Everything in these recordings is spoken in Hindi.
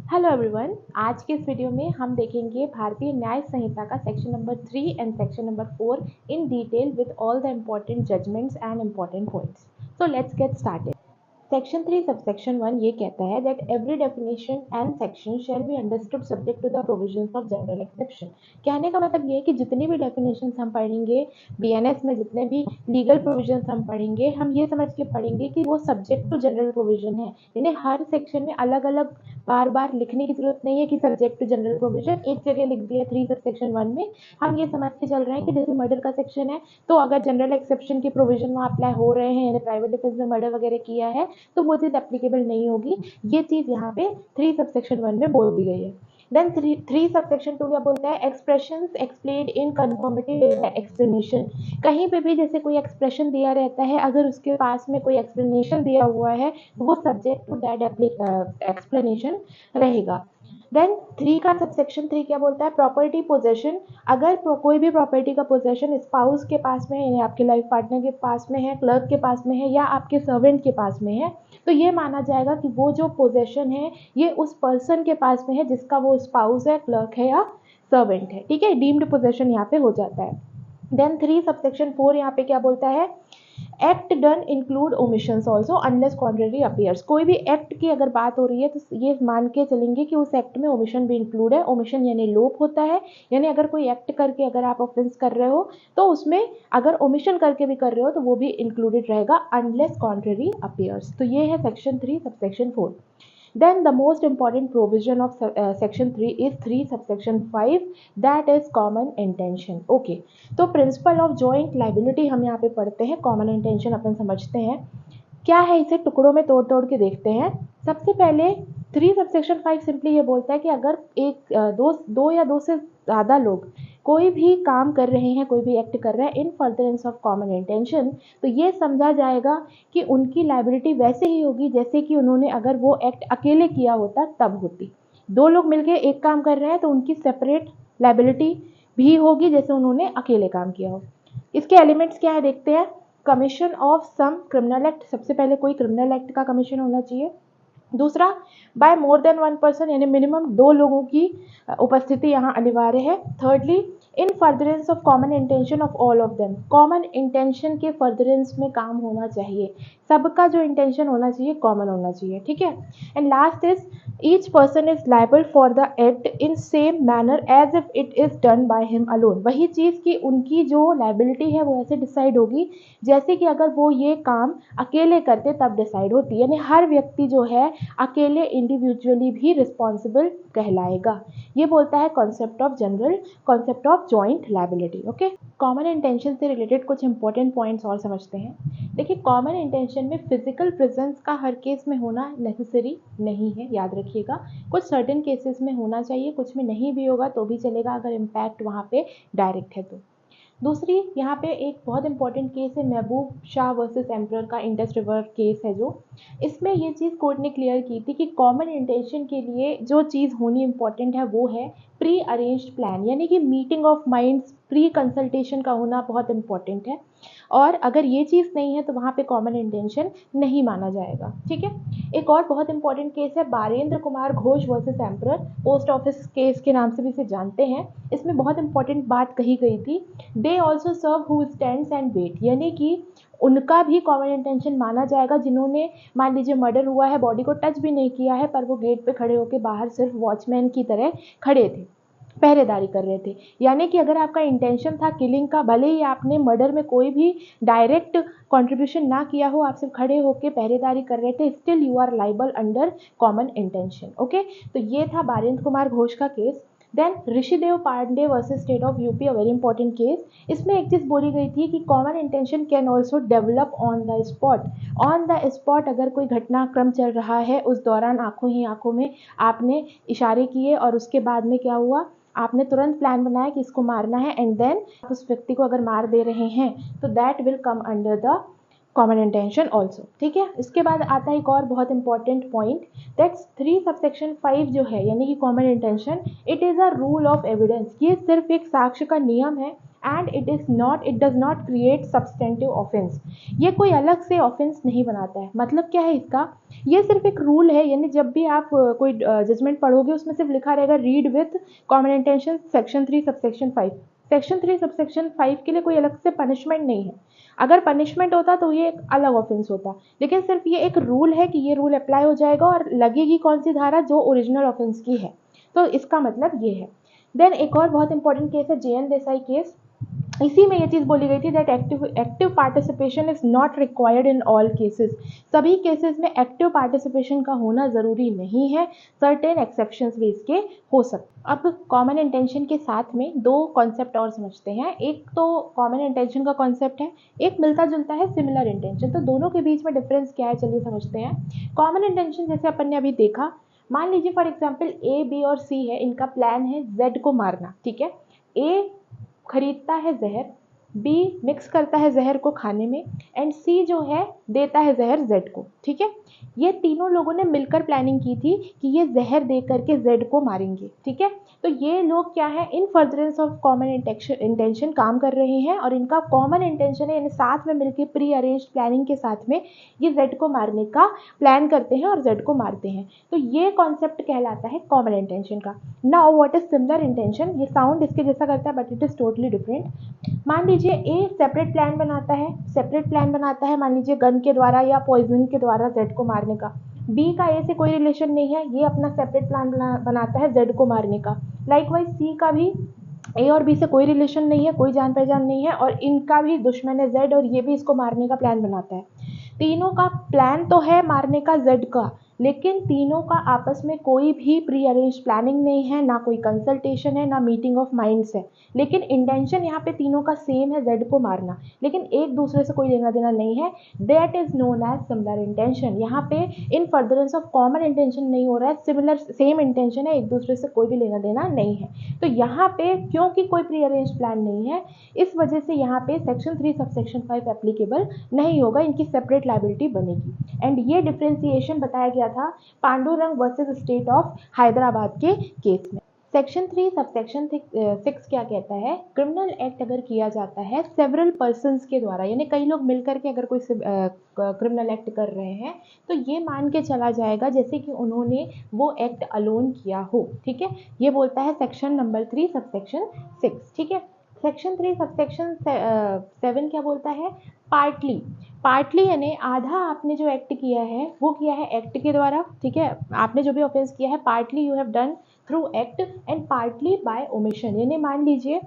Hello everyone. आज के इस वीडियो में हम देखेंगे भारतीय न्याय संहिता का section number 3 and section number 4 in detail with all the important judgements and important points. So let's get started. Section 3 subsection 1 ये कहता है that every definition and section shall be understood subject to the provisions of general exception. कहने का मतलब ये है कि जितनी भी डेफिनेशंस हम पढ़ेंगे बीएनएस में, जितने भी लीगल प्रोविजंस हम पढ़ेंगे, हम ये समझ के पढ़ेंगे कि वो सब्जेक्ट टू जनरल प्रोविजन है। यानी हर सेक्शन में अलग अलग बार बार लिखने की जरूरत नहीं है कि सब्जेक्ट टू जनरल प्रोविजन एक जगह लिख दिया 3 सबसेक्शन 1 में। हम ये समझ के चल रहे हैं कि जैसे मर्डर का सेक्शन है तो अगर जनरल एक्सेप्शन के प्रोविजन वहाँ अप्लाई हो रहे हैं, यानी प्राइवेट डिफेंस में मर्डर वगैरह किया है तो वो चीज़ एप्लीकेबल नहीं होगी। ये चीज़ यहाँ पे 3 सबसेक्शन 1 में बोल दी गई है। देन 3 सबसेक्शन 2 क्या बोलता है? Expressions explained in conformity with the explanation. कहीं पे भी जैसे कोई एक्सप्रेशन दिया रहता है, अगर उसके पास में कोई एक्सप्लेनेशन दिया हुआ है वो सब्जेक्ट टू दैट एक्सप्लेनेशन रहेगा। देन 3 का सबसेक्शन 3 क्या बोलता है? Property possession. अगर कोई भी प्रॉपर्टी का पोजेशन स्पाउस के पास में है, यानी आपके लाइफ पार्टनर के पास में है, क्लर्क के पास में है या आपके सर्वेंट के पास में है, तो ये माना जाएगा कि वो जो पोजेशन है ये उस पर्सन के पास में है जिसका वो स्पाउस है, क्लर्क है या सर्वेंट है। ठीक है, डीम्ड पोजेशन यहाँ पे हो जाता है। देन 3 सबसेक्शन 4 यहाँ पे क्या बोलता है? Act done include omissions also unless contrary appears. कोई भी एक्ट की अगर बात हो रही है तो ये मान के चलेंगे कि उस एक्ट में ओमिशन भी इंक्लूड है। ओमिशन यानी लोप होता है, यानी अगर कोई एक्ट करके अगर आप ऑफेंस कर रहे हो तो उसमें अगर ओमिशन करके भी कर रहे हो तो वो भी इंक्लूडेड रहेगा अनलेस कॉन्ट्रेरी अपीयर्स। तो ये है section 3 subsection 4। Then the most important provision of section 3 is 3 subsection 5, that is common intention. Okay, तो principle of joint liability हम यहाँ पे पढ़ते हैं। common intention अपन समझते हैं क्या है, इसे टुकड़ों में तोड़ तोड़ के देखते हैं। सबसे पहले 3 सबसेक्शन 5 सिंपली ये बोलता है कि अगर दो या दो से ज़्यादा लोग कोई भी काम कर रहे हैं, कोई भी एक्ट कर रहा है इन फर्दरेंस ऑफ कॉमन इंटेंशन, तो ये समझा जाएगा कि उनकी लाइबिलिटी वैसे ही होगी जैसे कि उन्होंने अगर वो एक्ट अकेले किया होता तब होती। 2 लोग मिलकर एक काम कर रहे हैं तो उनकी सेपरेट लाइबिलिटी भी होगी जैसे उन्होंने अकेले काम किया हो। इसके एलिमेंट्स क्या है देखते हैं। Commission of some criminal act, सबसे पहले कोई क्रिमिनल एक्ट का कमीशन होना चाहिए। दूसरा, बाय मोर देन 1 पर्सन, यानी मिनिमम 2 लोगों की उपस्थिति यहाँ अनिवार्य है। Thirdly, in furtherance of common intention of all of them, common intention के फर्दरेंस में काम होना चाहिए, सबका जो इंटेंशन होना चाहिए कॉमन होना चाहिए। ठीक है। And last is each person is liable for the act in same manner as if it is done by him alone. वही चीज़ कि उनकी जो लाइबिलिटी है वो ऐसे डिसाइड होगी जैसे कि अगर वो ये काम अकेले करते तब डिसाइड होती, यानी हर व्यक्ति जो है अकेले इंडिविजुअली भी रिस्पॉन्सिबल कहलाएगा। ये बोलता है concept of general, concept of joint liability. Okay, common intention से रिलेटेड कुछ इंपॉर्टेंट पॉइंट्स और समझते हैं। देखिए, कॉमन इंटेंशन में फिजिकल प्रेजेंस का हर केस में होना नेसेसरी नहीं है, याद रखिएगा। कुछ सर्टेन केसेस में होना चाहिए, कुछ में नहीं भी होगा तो भी चलेगा अगर इम्पैक्ट वहाँ पे डायरेक्ट है तो। दूसरी, यहाँ पे एक बहुत इंपॉर्टेंट केस है महबूब शाह वर्सेस एम्परर का, इंडस रिवर केस है जो, इसमें ये चीज़ कोर्ट ने क्लियर की थी कि कॉमन इंटेंशन के लिए जो चीज़ होनी इंपॉर्टेंट है वो है प्री अरेंज्ड प्लान, यानी कि meeting of minds, pre consultation का होना बहुत इंपॉर्टेंट है। और अगर ये चीज़ नहीं है तो वहाँ पे कॉमन इंटेंशन नहीं माना जाएगा। ठीक है। एक और बहुत इंपॉर्टेंट केस है Barendra Kumar Ghosh versus emperor, post office case के नाम से भी इसे जानते हैं। इसमें बहुत इंपॉर्टेंट बात कही गई थी, they also serve who stands and wait, यानी कि उनका भी कॉमन इंटेंशन माना जाएगा जिन्होंने, मान लीजिए मर्डर हुआ है, बॉडी को टच भी नहीं किया है पर वो गेट पे खड़े होकर बाहर सिर्फ वॉचमैन की तरह खड़े थे, पहरेदारी कर रहे थे। यानी कि अगर आपका इंटेंशन था किलिंग का, भले ही आपने मर्डर में कोई भी डायरेक्ट कंट्रीब्यूशन ना किया हो, आप सिर्फ खड़े होकर पहरेदारी कर रहे थे, still you are liable under common intention. Okay, तो ये था बारेंद्र कुमार घोष का केस। Then Rishidev Pandey versus state of UP, a very important case. इसमें एक चीज़ बोली गई थी कि common intention can also develop on the spot. On the spot अगर कोई घटनाक्रम चल रहा है, उस दौरान आंखों ही आंखों में आपने इशारे किए और उसके बाद में क्या हुआ, आपने तुरंत प्लान बनाया कि इसको मारना है, एंड देन उस व्यक्ति को अगर मार दे रहे हैं तो that will come under the common intention also. ठीक है। इसके बाद आता है एक और बहुत इंपॉर्टेंट पॉइंट, दैट्स 3 सबसेक्शन 5 जो है यानी कि common intention, it is a rule of evidence. ये सिर्फ एक साक्ष्य का नियम है and it does not create substantive offence. ये कोई अलग से ऑफेंस नहीं बनाता है। मतलब क्या है इसका, ये सिर्फ एक रूल है, यानी जब भी आप कोई जजमेंट पढ़ोगे उसमें सिर्फ लिखा रहेगा read with common intention section 3 subsection 5। Section 3 subsection 5 के लिए कोई अलग से पनिशमेंट नहीं है। अगर पनिशमेंट होता तो ये एक अलग ऑफेंस होता, लेकिन सिर्फ ये एक रूल है कि ये रूल अप्लाई हो जाएगा और लगेगी कौन सी धारा, जो ओरिजिनल ऑफेंस की है। तो इसका मतलब ये है। देन एक और बहुत इंपॉर्टेंट केस है JN देसाई केस। इसी में ये चीज़ बोली गई थी that active participation is not required in all cases. सभी केसेस में एक्टिव पार्टिसिपेशन का होना ज़रूरी नहीं है, सर्टेन एक्सेप्शंस भी इसके हो सकते। अब कॉमन इंटेंशन के साथ में दो कॉन्सेप्ट और समझते हैं। एक तो कॉमन इंटेंशन का कॉन्सेप्ट है, एक मिलता जुलता है सिमिलर इंटेंशन। तो दोनों के बीच में डिफरेंस क्या है, चलिए समझते हैं। कॉमन इंटेंशन जैसे अपन ने अभी देखा, मान लीजिए फॉर एग्जाम्पल A, B और C है, इनका प्लान है Z को मारना, ठीक है। A खरीदता है जहर, B मिक्स करता है जहर को खाने में, एंड C जो है देता है जहर Z को, ठीक है। ये तीनों लोगों ने मिलकर प्लानिंग की थी कि ये जहर दे करके Z को मारेंगे, ठीक है। तो ये लोग क्या है, इन फर्दरेंस ऑफ कॉमन इंटेंशन काम कर रहे हैं, और इनका कॉमन इंटेंशन है, यानी साथ में मिलकर प्री अरेंज प्लानिंग के साथ में ये Z को मारने का प्लान करते हैं और Z को मारते हैं। तो ये कॉन्सेप्ट कहलाता है कॉमन इंटेंशन का। Now what is similar intention, ये साउंड इसके जैसा करता है but it is totally different. मान लीजिए A सेपरेट प्लान बनाता है, मान लीजिए गन के द्वारा या पॉइजन के द्वारा Z को मारने का। B का A से कोई रिलेशन नहीं है, ये अपना सेपरेट प्लान बनाता है Z को मारने का। लाइकवाइज C का भी A और B से कोई रिलेशन नहीं है, कोई जान पहचान नहीं है, और इनका भी दुश्मन है Z, और ये भी इसको मारने का प्लान बनाता है। तीनों का प्लान तो है मारने का Z का, लेकिन तीनों का आपस में कोई भी प्री अरेंज प्लानिंग नहीं है, ना कोई कंसल्टेशन है, ना मीटिंग ऑफ माइंड्स है। लेकिन इंटेंशन यहाँ पे तीनों का सेम है, Z को मारना, लेकिन एक दूसरे से कोई लेना देना नहीं है। That is known as similar intention. यहाँ पे in furtherance of common intention नहीं हो रहा है, सिमिलर सेम इंटेंशन है, एक दूसरे से कोई भी लेना देना नहीं है। तो यहाँ पे क्योंकि कोई प्री अरेंज प्लान नहीं है, इस वजह से यहाँ पे सेक्शन 3 सबसेक्शन 5 एप्लीकेबल नहीं होगा, इनकी सेपरेट लाइबिलिटी बनेगी। एंड ये डिफ्रेंसिएशन बताया गया था Pandurang versus state of Hyderabad के केस में। सेक्शन 3 सबसेक्शन 6 क्या कहता है, क्रिमिनल एक्ट अगर किया जाता है सेवरल पर्सन्स के द्वारा, यानी कई लोग मिलकर के अगर कोई क्रिमिनल एक्ट कर रहे हैं, तो ये मान के चला जाएगा जैसे कि उन्होंने वो एक्ट अलोन किया हो, ठीक है। ये बोलता है सेक्शन नंबर 3 सबसेक्शन 6, ठीक है। सेक्शन 3 सबसेक्शन 7 क्या बोलता है, पार्टली यानी आधा आपने जो एक्ट किया है वो किया है एक्ट के द्वारा, ठीक है। आपने जो भी ऑफेंस किया है partly you have done through act and partly bye omission. यानी मान लीजिए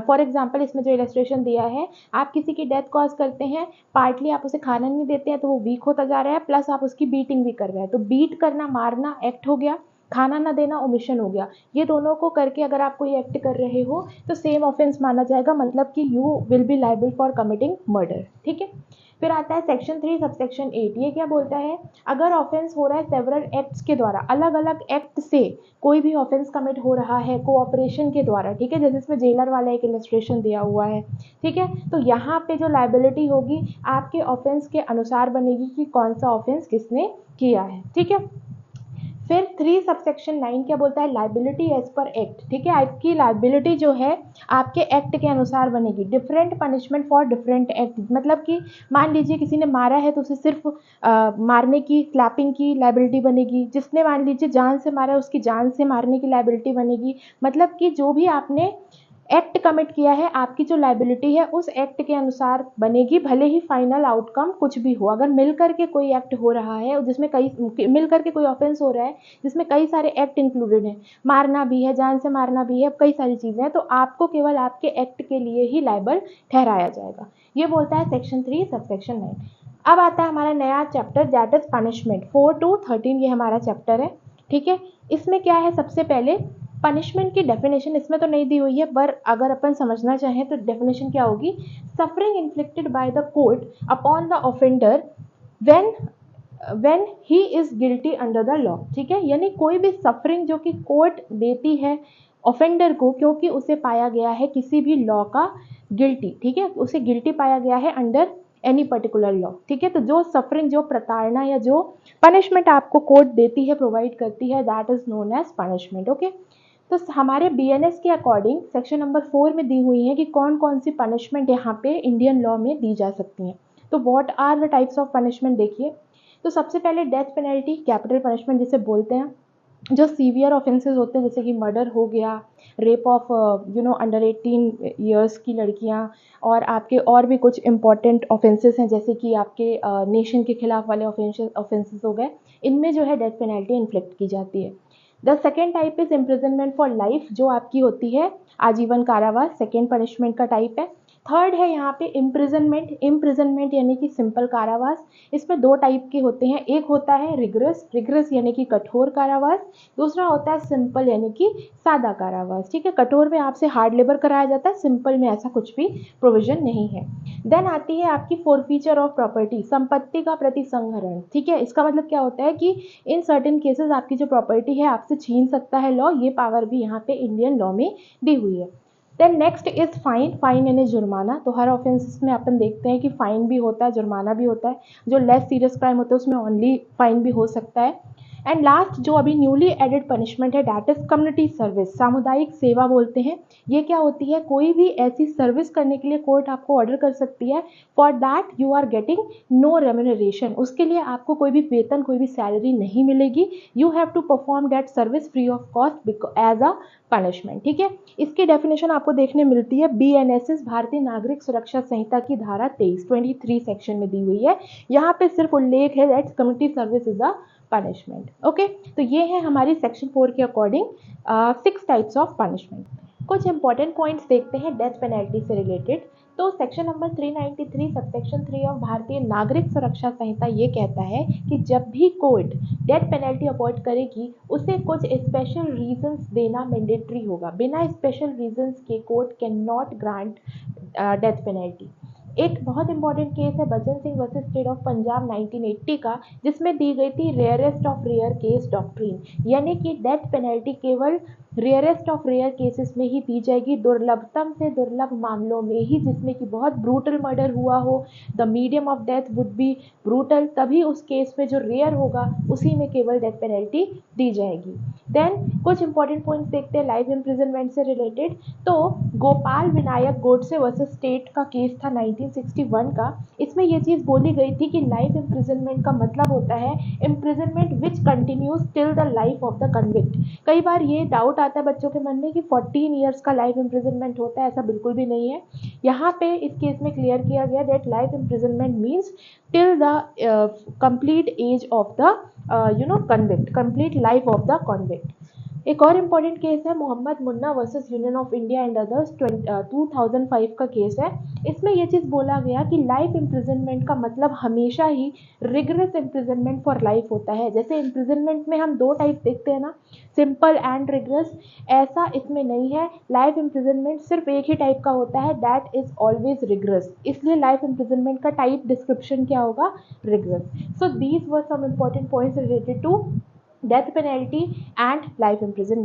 फॉर एग्जांपल इसमें जो इलस्ट्रेशन दिया है, आप किसी की डेथ कॉज करते हैं, पार्टली आप उसे खाना नहीं देते हैं तो वो वीक होता जा रहा है, प्लस आप उसकी बीटिंग भी कर रहे हैं। तो बीट करना मारना एक्ट हो गया, खाना ना देना ओमिशन हो गया। ये दोनों को करके अगर आप कोई एक्ट कर रहे हो तो सेम ऑफेंस माना जाएगा, मतलब कि you will be liable for committing murder, ठीक है। फिर आता है सेक्शन 3 सबसेक्शन 8। ये क्या बोलता है, अगर ऑफेंस हो रहा है सेवरल एक्ट्स के द्वारा, अलग अलग एक्ट से कोई भी ऑफेंस कमिट हो रहा है कोऑपरेशन के द्वारा, ठीक है, जैसे इसमें जेलर वाला एक इलस्ट्रेशन दिया हुआ है, ठीक है। तो यहाँ पे जो लाइबिलिटी होगी आपके ऑफेंस के अनुसार बनेगी कि कौन सा ऑफेंस किसने किया है, ठीक है। फिर 3 सबसेक्शन 9 क्या बोलता है, लाइबिलिटी एज पर एक्ट, ठीक है। आपकी लाइबिलिटी जो है आपके एक्ट के अनुसार बनेगी, different punishment for different act. मतलब कि मान लीजिए किसी ने मारा है तो उसे सिर्फ मारने की स्लैपिंग की लाइबिलिटी बनेगी, जिसने मान लीजिए जान से मारा है उसकी जान से मारने की लाइबिलिटी बनेगी। मतलब कि जो भी आपने एक्ट कमिट किया है आपकी जो लाइबिलिटी है उस एक्ट के अनुसार बनेगी, भले ही फाइनल आउटकम कुछ भी हो। अगर मिल करके कोई एक्ट हो रहा है जिसमें कई मिल करके कोई ऑफेंस हो रहा है जिसमें कई सारे एक्ट इंक्लूडेड हैं, मारना भी है, जान से मारना भी है, कई सारी चीज़ें हैं, तो आपको केवल आपके एक्ट के लिए ही लाइबल ठहराया जाएगा। ये बोलता है सेक्शन 3 सबसेक्शन 9। अब आता है हमारा नया chapter that is punishment, 4 to 13 ये हमारा चैप्टर है, ठीक है। इसमें क्या है, सबसे पहले पनिशमेंट की डेफिनेशन इसमें तो नहीं दी हुई है, पर अगर अपन समझना चाहें तो डेफिनेशन क्या होगी, suffering inflicted by the court upon the offender when he is guilty under the law, ठीक है। यानी कोई भी सफरिंग जो कि कोर्ट देती है ऑफेंडर को क्योंकि उसे पाया गया है किसी भी लॉ का गिल्टी, ठीक है, उसे गिल्टी पाया गया है अंडर एनी पर्टिकुलर लॉ, ठीक है। तो जो सफरिंग, जो प्रताड़ना या जो पनिशमेंट आपको कोर्ट देती है, प्रोवाइड करती है, that is known as punishment, okay. तो हमारे BNS के अकॉर्डिंग सेक्शन नंबर 4 में दी हुई है कि कौन कौन सी पनिशमेंट यहाँ पे इंडियन लॉ में दी जा सकती हैं। तो what are the types of punishment देखिए। तो सबसे पहले डेथ पेनल्टी, कैपिटल पनिशमेंट जिसे बोलते हैं। जो सीवियर ऑफेंसेस होते हैं जैसे कि मर्डर हो गया, रेप ऑफ अंडर 18 ईयर्स की लड़कियां, और आपके और भी कुछ इंपॉर्टेंट ऑफेंसेस हैं जैसे कि आपके नेशन के खिलाफ वाले ऑफेंसेस हो गए, इनमें जो है डेथ पेनल्टी इन्फ्लिक्ट की जाती है। The second type is imprisonment for life, जो आपकी होती है आजीवन कारावास, सेकेंड पनिशमेंट का टाइप है। थर्ड है यहाँ पे इम्प्रिजनमेंट, इम्प्रिजनमेंट यानी कि सिंपल कारावास। इसमें दो टाइप के होते हैं, एक होता है रिग्रेस, रिग्रेस यानी कि कठोर कारावास, दूसरा होता है सिंपल यानी कि सादा कारावास। ठीक है, कठोर में आपसे हार्ड लेबर कराया जाता है, सिंपल में ऐसा कुछ भी प्रोविजन नहीं है। देन आती है आपकी फोरफीचर ऑफ प्रॉपर्टी, संपत्ति का प्रतिसंहरण। ठीक है, इसका मतलब क्या होता है कि इन सर्टेन केसेस आपकी जो प्रॉपर्टी है आपसे छीन सकता है लॉ, ये पावर भी यहाँ पे इंडियन लॉ में दी हुई है। Then next is fine, fine यानी जुर्माना। तो हर ऑफेंसेस में अपन देखते हैं कि फाइन भी होता है, जुर्माना भी होता है। जो लेस सीरियस क्राइम होता है उसमें ओनली फाइन भी हो सकता है। एंड लास्ट जो अभी न्यूली एडेड पनिशमेंट है दैट इज कम्युनिटी सर्विस, सामुदायिक सेवा बोलते हैं। ये क्या होती है, कोई भी ऐसी सर्विस करने के लिए कोर्ट आपको ऑर्डर कर सकती है, for that you are getting no remuneration, उसके लिए आपको कोई भी वेतन, कोई भी सैलरी नहीं मिलेगी। You have to perform that service free of cost as a punishment. ठीक है, इसकी डेफिनेशन आपको देखने मिलती है BNSS भारतीय नागरिक सुरक्षा संहिता की धारा 23 सेक्शन में दी हुई है। यहाँ पे सिर्फ उल्लेख है that community service is a punishment. Okay, तो ये है हमारी सेक्शन 4 के अकॉर्डिंग 6 टाइप्स ऑफ पनिशमेंट। कुछ इंपॉर्टेंट पॉइंट्स देखते हैं डेथ पेनल्टी से रिलेटेड। तो सेक्शन नंबर 393 सबसेक्शन 3 ऑफ भारतीय नागरिक सुरक्षा संहिता ये कहता है कि जब भी कोर्ट डेथ पेनल्टी अपॉइंट करेगी उसे कुछ स्पेशल रीजंस देना मैंडेटरी होगा। बिना स्पेशल रीजंस के court can not grant death penalty. एक बहुत इंपॉर्टेंट केस है Bachan Singh versus state of Punjab 1980 का, जिसमें दी गई थी rarest of rare case doctrine, यानी कि डेथ पेनल्टी केवल रेयरेस्ट ऑफ रेयर केसेस में ही दी जाएगी, दुर्लभतम से दुर्लभ मामलों में ही, जिसमें कि बहुत ब्रूटल मर्डर हुआ हो, the medium of death would be brutal, तभी उस केस में जो रेयर होगा उसी में केवल डेथ पेनल्टी दी जाएगी। देन कुछ इंपॉर्टेंट पॉइंट्स देखते हैं लाइफ इम्प्रिजनमेंट से रिलेटेड। तो गोपाल विनायक गोडसे वर्सेस स्टेट का केस था 1961 का। इसमें यह चीज़ बोली गई थी कि लाइफ इम्प्रिजनमेंट का मतलब होता है imprisonment which continues till the life of the convict. कई बार ये डाउट आता है बच्चों के मन में कि 14 ईयर्स का लाइफ इम्प्रिजनमेंट होता है, ऐसा बिल्कुल भी नहीं है। यहाँ पे इस केस में क्लियर किया गया that life imprisonment means till the complete age of the convict, complete life of the convict. एक और इम्पॉर्टेंट केस है Mohammad Munna versus union of India and others 2005 का केस है। इसमें यह चीज़ बोला गया कि लाइफ इम्प्रिजनमेंट का मतलब हमेशा ही रिगरस इम्प्रिजनमेंट फॉर लाइफ होता है। जैसे इम्प्रिजनमेंट में हम दो टाइप देखते हैं ना, सिंपल एंड रिगरस, ऐसा इसमें नहीं है। लाइफ इम्प्रिजनमेंट सिर्फ एक ही टाइप का होता है, दैट इज ऑलवेज रिगरस, इसलिए लाइफ इम्प्रिजनमेंट का टाइप डिस्क्रिप्शन क्या होगा, rigorous. So these were some important points related to death penalty and life imprisonment.